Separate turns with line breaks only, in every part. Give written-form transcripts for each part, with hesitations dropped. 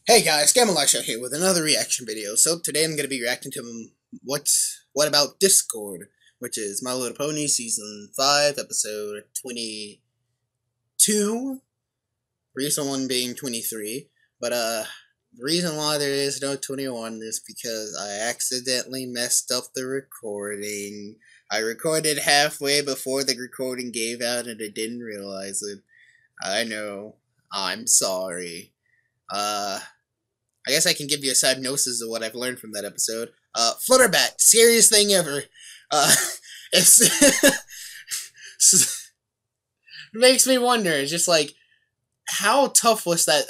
Hey guys, Gamel Reacts here with another reaction video. So today I'm going to be reacting to What About Discord, which is My Little Pony Season 5, Episode 22, recent one being 23, but the reason why there is no 21 is because I accidentally messed up the recording. I recorded halfway before the recording gave out and I didn't realize it. I know. I'm sorry. I guess I can give you a synopsis of what I've learned from that episode. Flutterbat, scariest thing ever. It's makes me wonder. It's just like, how tough was that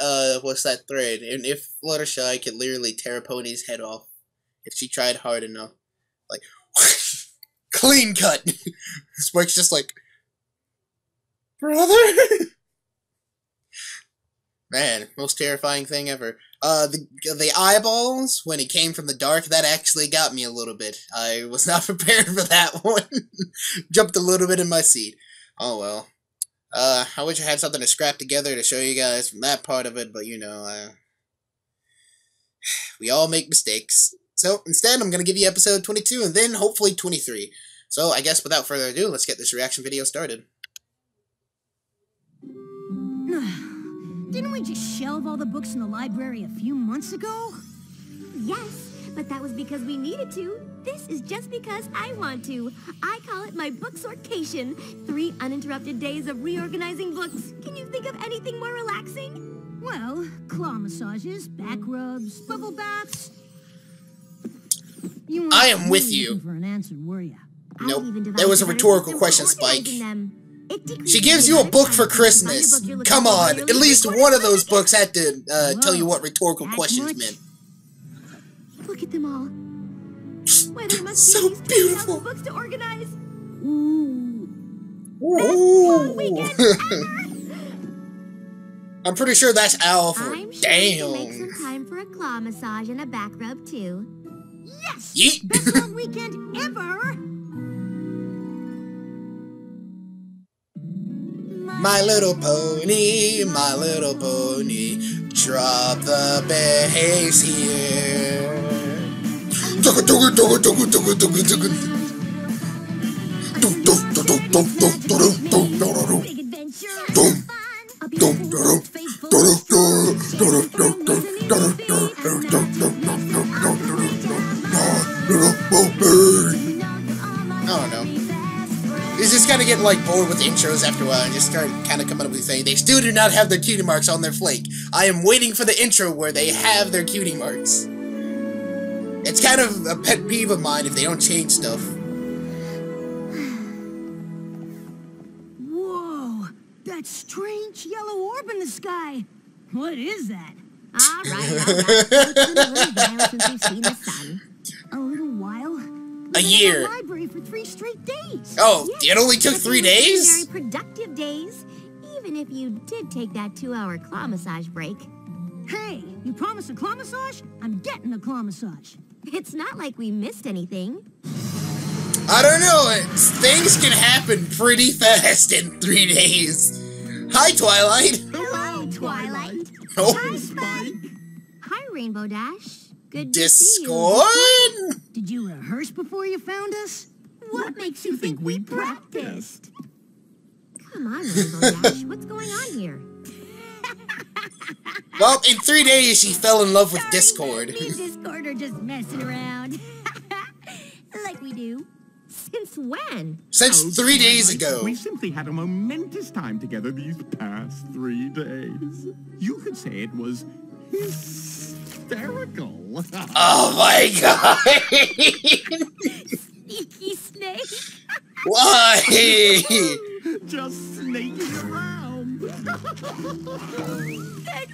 thread? And if Fluttershy could literally tear a pony's head off if she tried hard enough, like clean cut. Spike's just like, brother. Man, most terrifying thing ever. The eyeballs, when it came from the dark, that actually got me a little bit. I was not prepared for that one. Jumped a little bit in my seat. Oh well. I wish I had something to scrap together to show you guys from that part of it, but you know, we all make mistakes. So, instead, I'm gonna give you episode 22, and then hopefully 23. So, I guess without further ado, let's get this reaction video started.
Didn't we just shelve all the books in the library a few months ago?
Yes, but that was because we needed to. This is just because I want to. I call it my book sortation. 3 uninterrupted days of reorganizing books. Can you think of anything more relaxing?
Well, claw massages, back rubs, bubble baths.
I am with you.
For an answer, were you?
Nope. That was a rhetorical question, Spike. She gives you a book for Christmas. Come on, at least one of those books had to tell you what rhetorical questions meant.
Look at them all. Why, there must
so
be
beautiful.
Books to organize.
Ooh.
Best weekend ever.
I'm pretty sure that's Al for
I'm sure
damn.
We can make some time for a claw massage and a back rub too.
Yes.
Yeet.
Best long weekend ever.
My little pony, drop the bass here.
Big adventure.
I don't know. It's just kind of getting like bored with intros after a while and just start kind of coming up with saying they still do not have their cutie marks on their flake. I am waiting for the intro where they have their cutie marks. It's kind of a pet peeve of mine if they don't change stuff.
Whoa, that strange yellow orb in the sky. What is that?
All right. It's been a little while since we've seen the sun.
A little while?
A year.
Library for 3 straight days.
Oh,
Yes,
it only took 3 days?
Very productive days, even if you did take that 2-hour claw massage break.
Hey, you promised a claw massage? I'm getting a claw massage.
It's not like we missed anything.
I don't know, things can happen pretty fast in 3 days. Hi, Twilight.
Hello, Twilight.
Oh.
Hi, Spike. Hi, Rainbow Dash. Good to see you.
Discord?
Did you rehearse before you found us?
What makes you think we practiced? Come on, Rainbow Dash. What's going on here?
Well, in 3 days, she fell in love with Discord.
Me and Discord are just messing around.
Like we do. Since when?
Since 3 days ago.
We simply had a momentous time together these past 3 days. You could say it was hysterical.
Oh my god!
Sneaky snake.
Why?
Just snaking around.
Good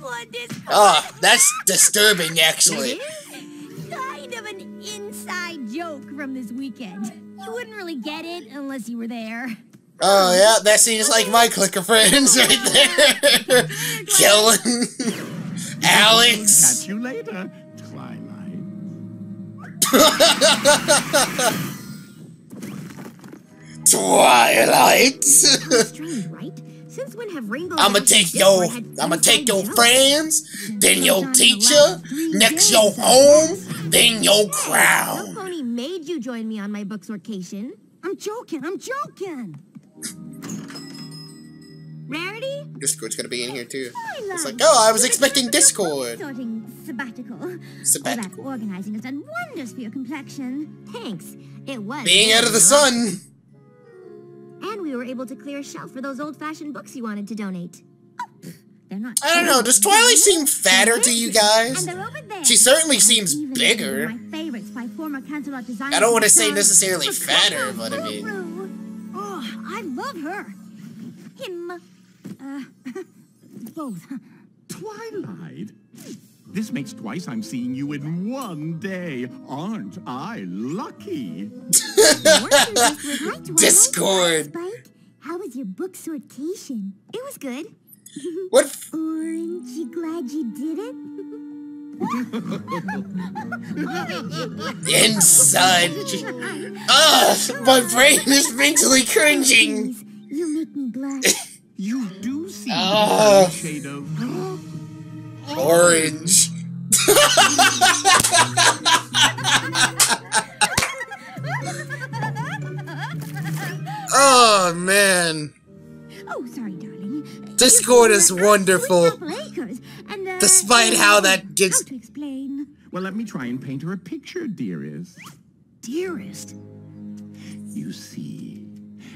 one, Discord.
Oh, that's disturbing, actually.
It is kind of an inside joke from this weekend. You wouldn't really get it unless you were there.
Oh, yeah, that seems like my clique of friends right there. Kellen, Alex.
Catch you later, Twilight.
Twilight.
Strange, right? Since when have Rainbow
I'ma
Dash
take
and
your,
Discord had
I'ma take
inside
your
jokes?
friends, then your
Sometime in the
teacher,
last 3
next
days,
your
I
home,
guess.
then your
No
crown.
pony made you join me on my booksortation.
I'm joking.
Rarity?
Discord's gonna be in here too. It's like,
Twilight.
oh, I was expecting Discord.
Sorting sabbatical. All
Sabbatical.
that organizing has done wonders for your complexion. Thanks. It was.
Being out of the sun.
And we were able to clear a shelf for those old-fashioned books you wanted to donate. Oh, they're not.
I don't know, does Twilight seem fatter to you guys?
And they're over there.
She certainly
And
seems
even
bigger.
my favorites by former cancel art designers.
I don't want to say
John
necessarily
Picasso
fatter, but I mean...
Guru.
Oh, I love her.
Him.
Both.
Twilight? This makes twice I'm seeing you in one day. Aren't I lucky?
Discord.
Spike, how was your book sortation? It was good.
What?
Orange, you glad you did it?
Inside. Ugh, my brain is mentally cringing.
Please, you make me blush.
You do seem
Oh.
a shade of...
Orange. Oh, man.
Oh, sorry, darling.
Discord is wonderful.
And,
Despite how that gets...
How to explain?
Well, let me try and paint her a picture, dearest.
Dearest.
You see,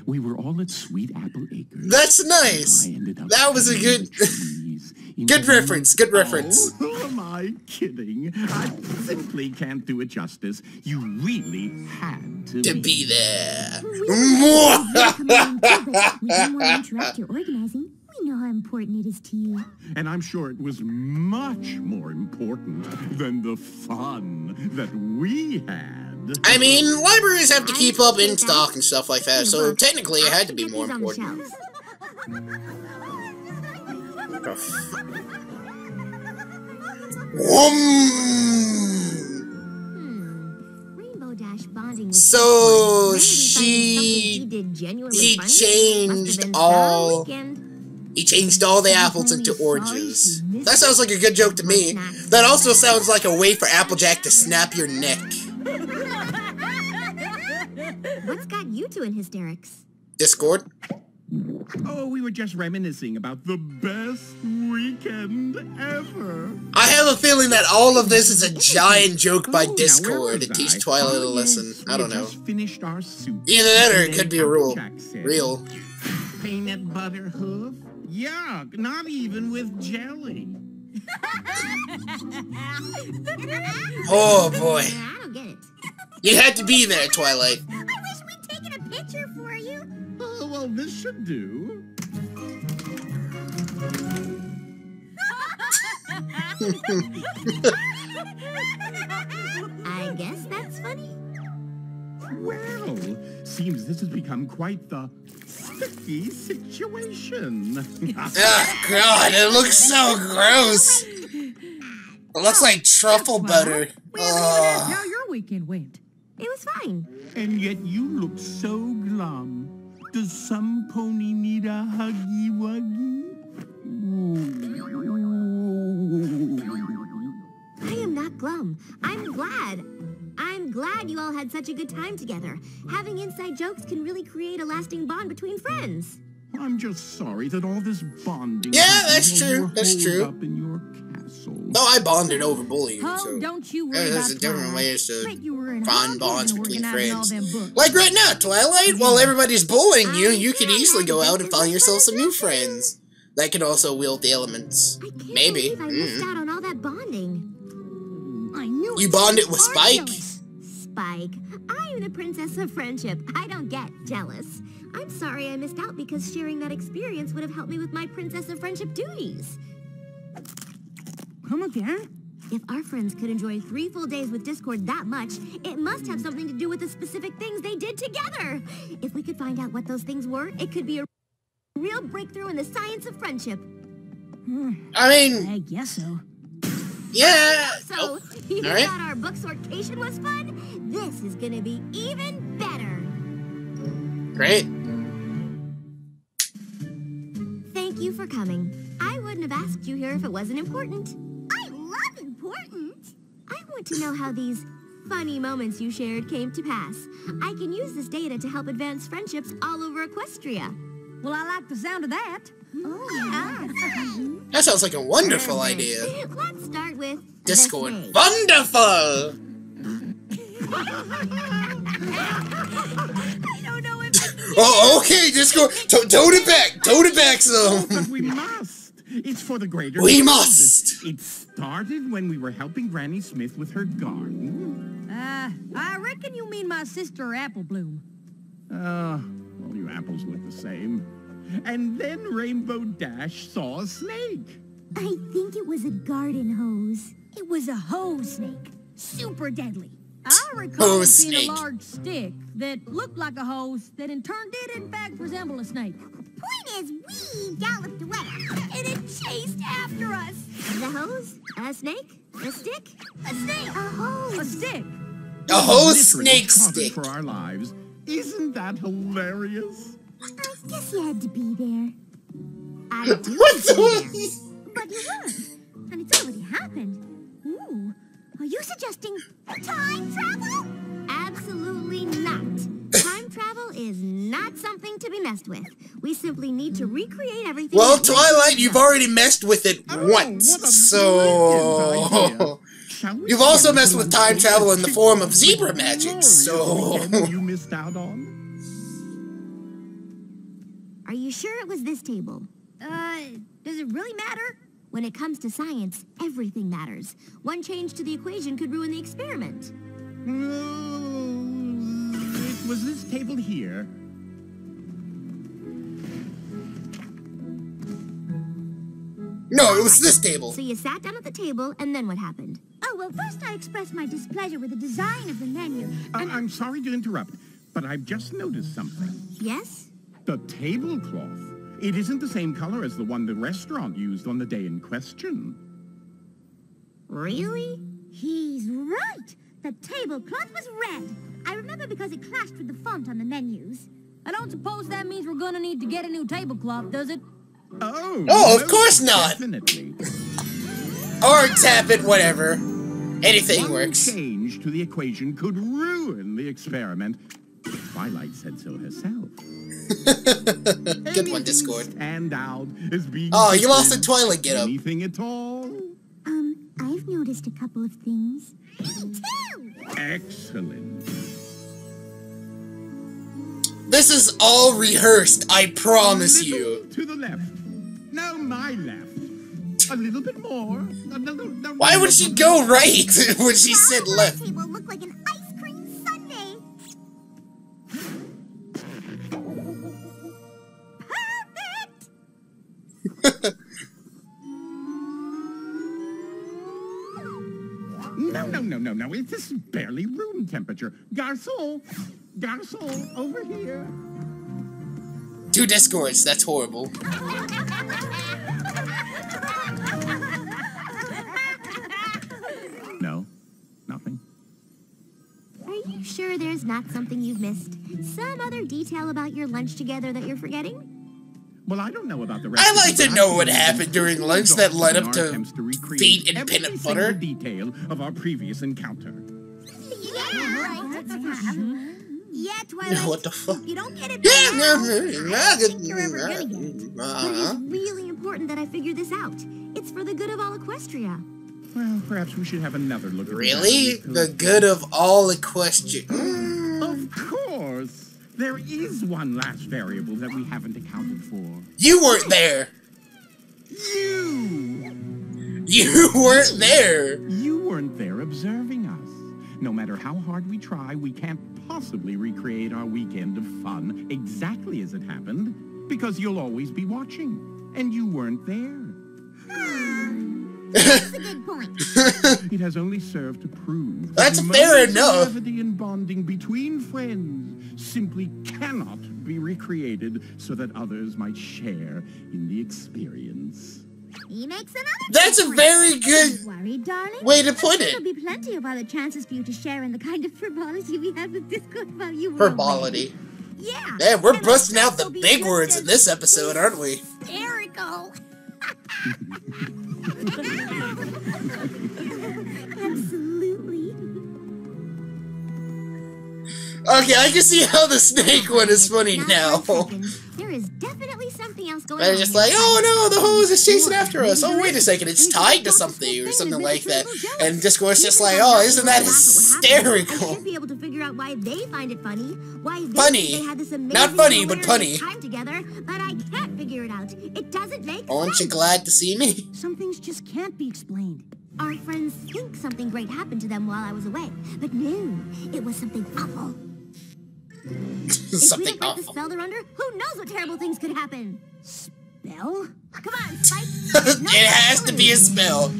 we were all at Sweet Apple Acres.
That's nice.
I ended up
That was a
climbing
good...
the trees in
Good
the-
reference, good reference.
Oh, who am I kidding? I simply can't do it justice. You really had to
be there.
We didn't want to interrupt your organizing. We know how important it is to you.
And I'm sure it was much more important than the fun that we had.
I mean, libraries have to keep up in stock and stuff like that, so technically it had to be more important.
Rainbow Dash bonding with
So
he
changed all the apples into oranges. That sounds like a good joke to me. That also sounds like a way for Applejack to snap your neck.
What's got you two in hysterics?
Discord?
Oh, we were just reminiscing about the best weekend ever.
I have a feeling that all of this is a giant joke by
Oh, now,
Discord
where
to
was
teach
I?
Twilight a
Oh,
lesson.
yes,
I don't
we
know.
just finished our soup.
Either that or
And
it could
then
be a rule.
Applejack said,
Real.
Peanut butter hoof? Yuck, not even with jelly.
Oh boy.
I don't get it.
You had to be there, Twilight.
I wish we'd taken a picture for you.
Oh, well, this should do.
I guess that's funny.
Well, seems this has become quite the sticky situation.
Oh god, it looks so gross. It looks like truffle butter.
We haven't even asked
Ugh.
how your weekend went.
It was fine.
And yet you look so glum. Does some pony need a huggy wuggy?
I am not glum. I'm glad. I'm glad you all had such a good time together. Having inside jokes can really create a lasting bond between friends.
I'm just sorry that all this bonding.
Yeah,
happened
that's
while
true,
you were
that's
holed
true.
Up in your castle.
No, I bonded over bullying,
Oh,
so
don't you worry
there's
about
a different
Twilight.
ways to
Bet you were in
bond
hell
bonds
when
between
organizing all
friends.
them books.
Like right now, Twilight, while everybody's bullying you, you could easily go out and find yourself some new friends that can also wield the elements.
I can't
Maybe.
believe I missed out on all that bonding.
I knew
You
it.
bonded with
Are
Spike?
jealous.
Spike, I'm the princess of friendship. I don't get jealous. I'm sorry I missed out because sharing that experience would have helped me with my princess of friendship duties.
Come again?
If our friends could enjoy 3 full days with Discord that much, it must have something to do with the specific things they did together. If we could find out what those things were, it could be a real breakthrough in the science of friendship.
I mean,
I guess so.
yeah.
So, you
all right.
thought our book sortation was fun? This is gonna be even better.
Great.
you for coming. I wouldn't have asked you here if it wasn't important.
I love important.
I want to know how these funny moments you shared came to pass. I can use this data to help advance friendships all over Equestria.
Well, I like the sound of that.
Oh, yeah.
That sounds like a wonderful idea.
Let's start with
Discord.
the snake.
Wonderful!
I don't know if
Oh, okay, Discord. Tote it back. Tote it back some.
But we must. It's for the greater
We
good.
must.
It started when we were helping Granny Smith with her garden.
I reckon you mean my sister Apple Bloom.
All you apples look the same. And then Rainbow Dash saw a snake.
I think it was a garden hose.
It was a hose snake. Super deadly. I recall
Hose
seeing
snake.
a large stick that looked like a hose that in turn did in fact resemble a snake.
Point is, we galloped away, and it chased after us. The hose? A snake? A stick? A snake? A hose?
A stick.
A whole
Literally
snake
covered
stick.
for our lives. Isn't that hilarious?
I guess you had to be there. I do
What
be
the?
there. But you weren't, and it's already happened. Ooh, are you suggesting time travel? Absolutely not. Time travel is not something to be messed with. We simply need to recreate everything.
Well,
that we
Twilight,
did.
you've already messed with it
Oh,
once,
what a
so
brilliant idea. Shall we
you've also
begin
messed
to
with time
unfold
travel in the form of
the
zebra magic.
glorious
So
weekend you missed out on.
Are you sure it was this table?
Does it really matter?
When it comes to science, everything matters. One change to the equation could ruin the experiment.
It was this table here.
no, it was this table.
So you sat down at the table, and then what happened?
Oh, well, first I expressed my displeasure with the design of the menu.
I'm sorry to interrupt, but I've just noticed something.
Yes?
The tablecloth. It isn't the same color as the one the restaurant used on the day in question.
Really?
He's right. The tablecloth was red. I remember because it clashed with the font on the menus. I don't suppose that means we're gonna need to get a new tablecloth, does it?
Oh,
Oh, of
no,
course not.
Definitely.
Or tap it, whatever. Anything
One
works.
change to the equation could ruin the experiment. Twilight said so herself.
Good one, Discord.
Stand out as being
Oh, you lost the
different.
Twilight get up.
Anything at all?
I've noticed a couple of things.
Me too.
Excellent.
This is all rehearsed, I promise
A little
you.
to the left. No, my left. A little bit more. No.
Why would she go right when she said
Our
left?
table looked like an ice cream sundae.
Perfect.
No. This is barely room temperature. Garçon, over here.
2 Discords, that's horrible.
No, nothing.
Are you sure there's not something you've missed? Some other detail about your lunch together that you're forgetting?
Well, I don't know about the rest.
I like
of
to
it,
know
but
what
I
happened during
think
lunch
we've
that
gone
led
in
up
our
to
attempts recreate
feet and
every
peanut
single
butter.
detail of our previous encounter.
Yeah, Twilight.
What the fuck?
You don't get it.
Yeah,
now. I don't think you're ever gonna get it.
But it's really important that I figure this out. It's for the good of all Equestria.
Well, perhaps we should have another look at
Really?
that.
The good of all Equestria.
Of course. There is one last variable that we haven't accounted for.
You weren't there. You weren't there.
You weren't there observing us. No matter how hard we try, we can't possibly recreate our weekend of fun exactly as it happened, because you'll always be watching, and you weren't there.
That's a good point.
It has only served to prove
That's
that
fair
moments of
enough.
levity and bonding between friends simply cannot be recreated so that others might share in the experience.
He makes another.
That's a very good
Don't worry, darling.
way to put
There'll
it.
be plenty of other chances for you to share in the kind of frivolity we had with Discord while you were
Frivolity.
away.
Yeah.
Man, we're
And
busting
I'll
out the
also be
big
just
words
as
in this episode, aren't we?
Hysterical. Absolutely.
Okay, I can see how the snake one is funny
Not
now.
for a second. There is definitely something else going
They're
on.
just
here.
like, oh no, the hose is chasing after us.
Maybe
Oh,
there
wait a
is.
second, it's
And
tied
you
to
thought this whole
something
thing
or
would
something
make
like
us a
that.
little jealous.
And Discord's just
Even
like,
if I'm
oh,
not
isn't
able
that
to laugh at what happened, I
hysterical?
should be able to figure out why they find it funny. Why they
Funny.
think they had this amazing,
Not funny, but
hilarious
punny.
time together, but I can't figure it out. It doesn't make
Aren't you
sense.
glad to see me?
Some things just can't be explained.
Our friends think something great happened to them while I was away, but no, it was something awful. If we
Something
don't break the
awful.
spell they're under, who knows what terrible things could happen?
Spell?
Come on, Spike.
It has to be a spell.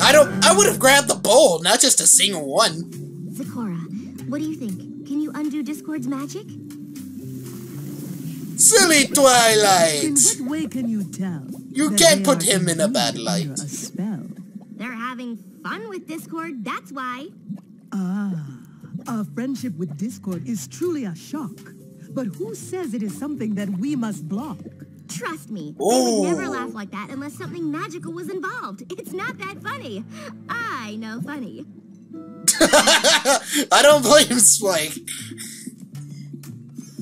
I would have grabbed the bowl, not just a single one.
Zecora, what do you think? Can you undo Discord's magic?
Silly Twilight!
In what way can you tell?
You
that
can't
they
put
are
him in a
indeed
bad
under
light.
A spell.
They're having fun with Discord, that's why.
Ah, our friendship with Discord is truly a shock. But who says it is something that we must block?
Trust me, they
Ooh.
would never laugh like that unless something magical was involved. It's not that funny. I know funny.
I don't blame Spike.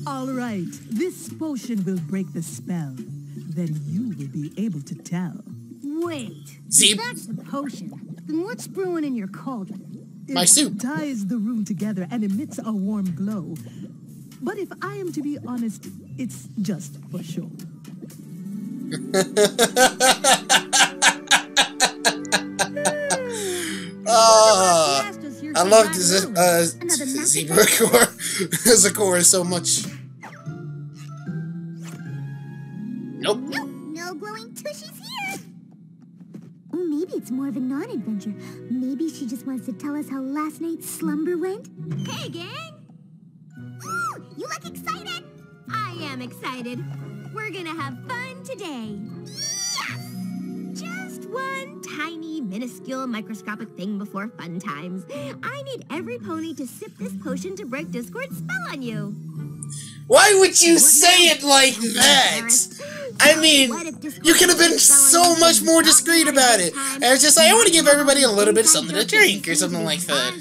All right, this potion will break the spell. Then you will be able to tell.
Wait.
See?
If that's the potion, then what's brewing in your cauldron?
My
It
soup.
ties the room together and emits a warm glow. But if I am to be honest, it's just for show.
I love Zebra so much. Nope.
Nope, no glowing tushies here. Or maybe it's more of a non-adventure. Maybe she just wants to tell us how last night's slumber went. Hey, gang! Ooh, you look excited! I am excited. We're gonna have fun today. Yes! Just one tiny, minuscule, microscopic thing before fun times. I need every pony to sip this potion to break Discord's spell on you.
Why would you say it like that? I mean, you could have been so much more discreet about it. And it's just like, I want to give everybody a little bit of something to drink or something like that.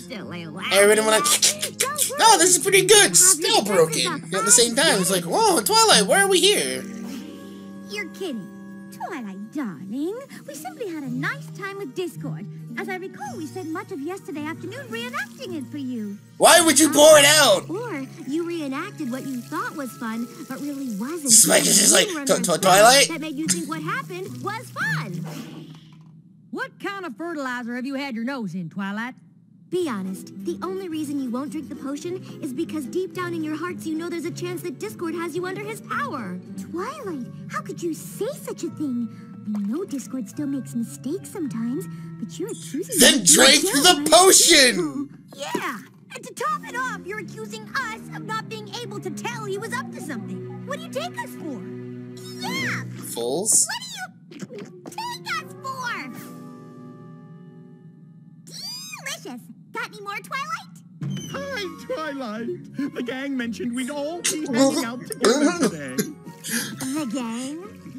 Everybody went like, oh, this is pretty good. Still broken. At the same time, it's like, whoa, Twilight, why are we here?
You're kidding.
Twilight, darling, we simply had a nice time with Discord. As I recall, we spent much of yesterday afternoon reenacting it for you.
Why would you pour it out?
Or you reenacted what you thought was fun, but really wasn't.
Spike is just like,
You were under a spell
Twilight?
that made you think what happened was fun.
What kind of fertilizer have you had your nose in, Twilight?
Be honest, the only reason you won't drink the potion is because deep down in your hearts you know there's a chance that Discord has you under his power.
Twilight, how could you say such a thing? We know Discord still makes mistakes sometimes, but you're accusing
Then drink the potion!
Yeah! And to top it off, you're accusing us of not being able to tell he was up to something. What do you take us for?
Yeah!
Fools.
What do you take us for? Delicious! Got any more, Twilight?
Hi, Twilight. The gang mentioned we'd all be hanging out together today.
The gang?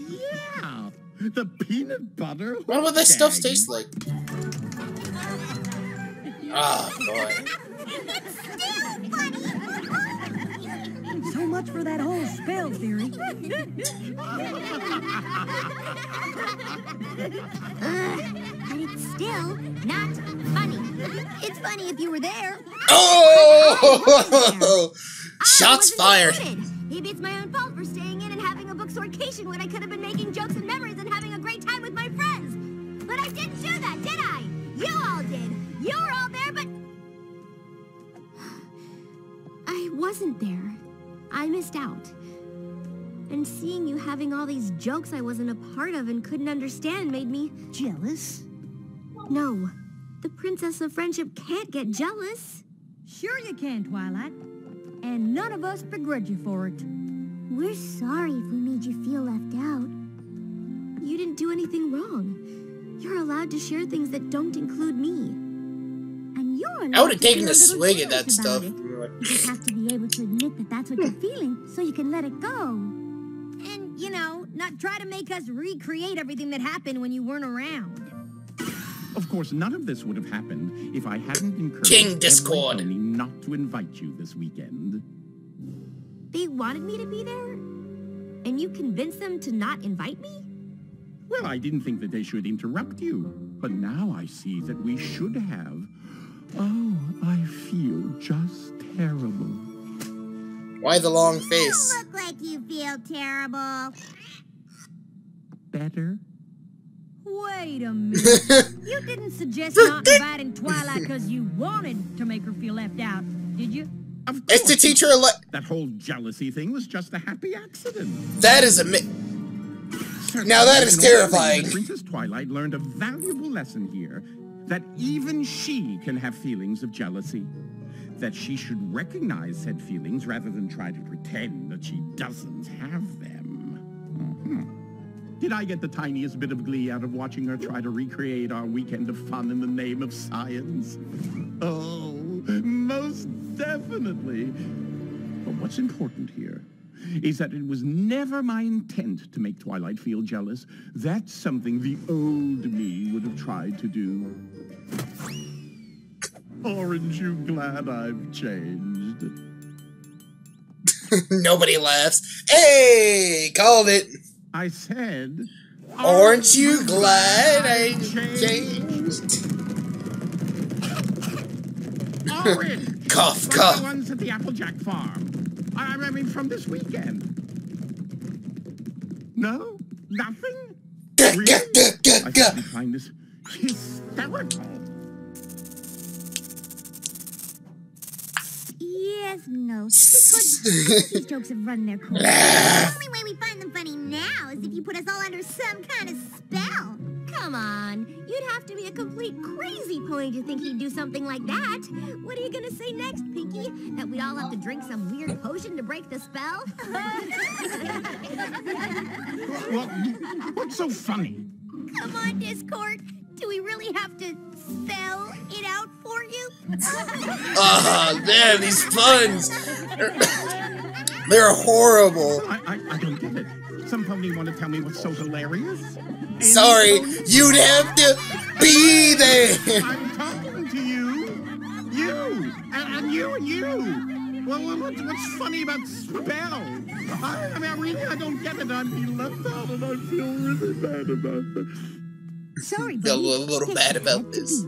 Yeah, the peanut butter.
What would this stuff
gang.
taste like? Oh, boy.
It's still funny!
So much for that whole spell theory.
But it's still not funny. It's funny if you were there.
Oh! Shots
I wasn't
fired.
included. Maybe it's my own fault for staying in and having a booksorcation when I could have been making jokes and memories and having a great time with my friends. But I didn't do that, did I? You all did. You were all there, but... I wasn't there. I missed out. And seeing you having all these jokes I wasn't a part of and couldn't understand made me...
Jealous?
No. The Princess of Friendship can't get jealous.
Sure you can, Twilight. And none of us begrudge you for it.
We're sorry if we made you feel left out.
You didn't do anything wrong. You're allowed to share things that don't include me.
And you're You're
I would have
allowed to
taken
feel
a
little
swig at that
jealous
stuff.
about it. You just have to be able to admit that that's what you're feeling so you can let it go.
And, you know, not try to make us recreate everything that happened when you weren't around.
Of course, none of this would have happened if I hadn't encouraged
King Discord.
every pony not to invite you this weekend.
They wanted me to be there? And you convinced them to not invite me?
Well, I didn't think that they should interrupt you, but now I see that we should have. Oh, I feel just terrible.
Why the long
You
face?
look like you feel terrible.
Better?
Wait a minute. You didn't suggest not inviting Twilight because you wanted to make her feel left out, did you?
Of
It's to
course.
teach her a
That whole jealousy thing was just a happy accident.
That is a Now that is terrifying.
Princess Twilight learned a valuable lesson here, that even she can have feelings of jealousy. That she should recognize said feelings rather than try to pretend that she doesn't have them. Did I get the tiniest bit of glee out of watching her try to recreate our weekend of fun in the name of science? Oh, most definitely. But what's important here is that it was never my intent to make Twilight feel jealous. That's something the old me would have tried to do. Aren't you glad I've changed?
Nobody laughs. Hey, called it.
I said...
Aren't you glad I changed?
Orange!
Cough,
Like
cough.
the ones at the Applejack farm. I mean, from this weekend. No? Nothing? Really? I simply find this hysterical.
Yes, no. These jokes have run their course. The only way we find them funny now is if you put us all under some kind of spell.
Come on. You'd have to be a complete crazy pony to think he'd do something like that. What are you gonna say next, Pinky? That we all have to drink some weird potion to break the spell?
What's so funny?
Come on, Discord. Do we really have to spell it out for you?
Oh, man, these puns. They're horrible.
I don't get it. Some pony want to tell me what's so hilarious?
Sorry, you'd have to be there.
I'm talking to you. You. And you and you. Well, what's funny about spell? I mean, I don't get it. I'm being left out and I feel really bad about it.
Sorry,
Feel
buddy.
a little bad about this.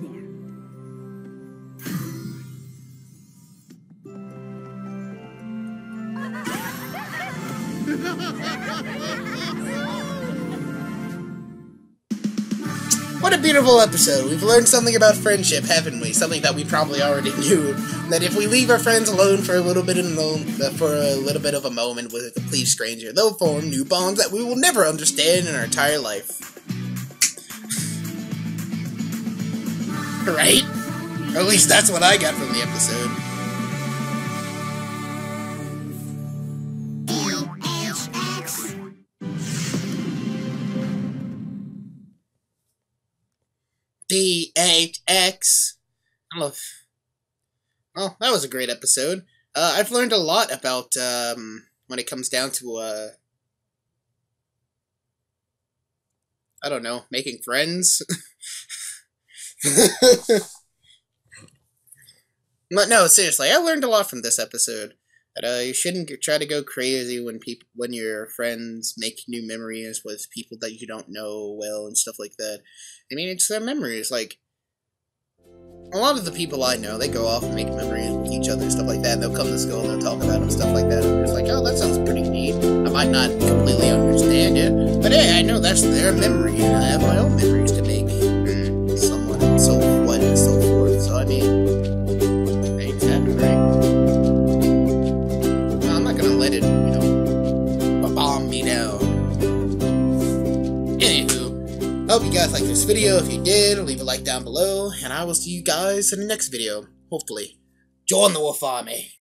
What a beautiful episode. We've learned something about friendship, haven't we? Something that we probably already knew. That if we leave our friends alone for a little bit of a moment with a complete stranger, they'll form new bonds that we will never understand in our entire life. Right? Or at least that's what I got from the episode. DHX. Well, that was a great episode. I've learned a lot about, when it comes down to, I don't know, making friends. But no, seriously, I learned a lot from this episode. That you shouldn't try to go crazy when your friends make new memories with people that you don't know well and stuff like that. I mean, it's their memories. Like, a lot of the people I know, they go off and make memories with each other and stuff like that, and they'll come to school and they'll talk about it and stuff like that, and it's like, oh, that sounds pretty neat. I might not completely understand it, but hey, I know that's their memory, and I have my own memories to make. Somewhat and so what and so forth. So, I mean, things happen, right? Well, I'm not gonna let it, bomb me down. Anywho, hope you guys liked this video. If you did, leave a like down below, and I will see you guys in the next video. Hopefully. Join the Wolf Army.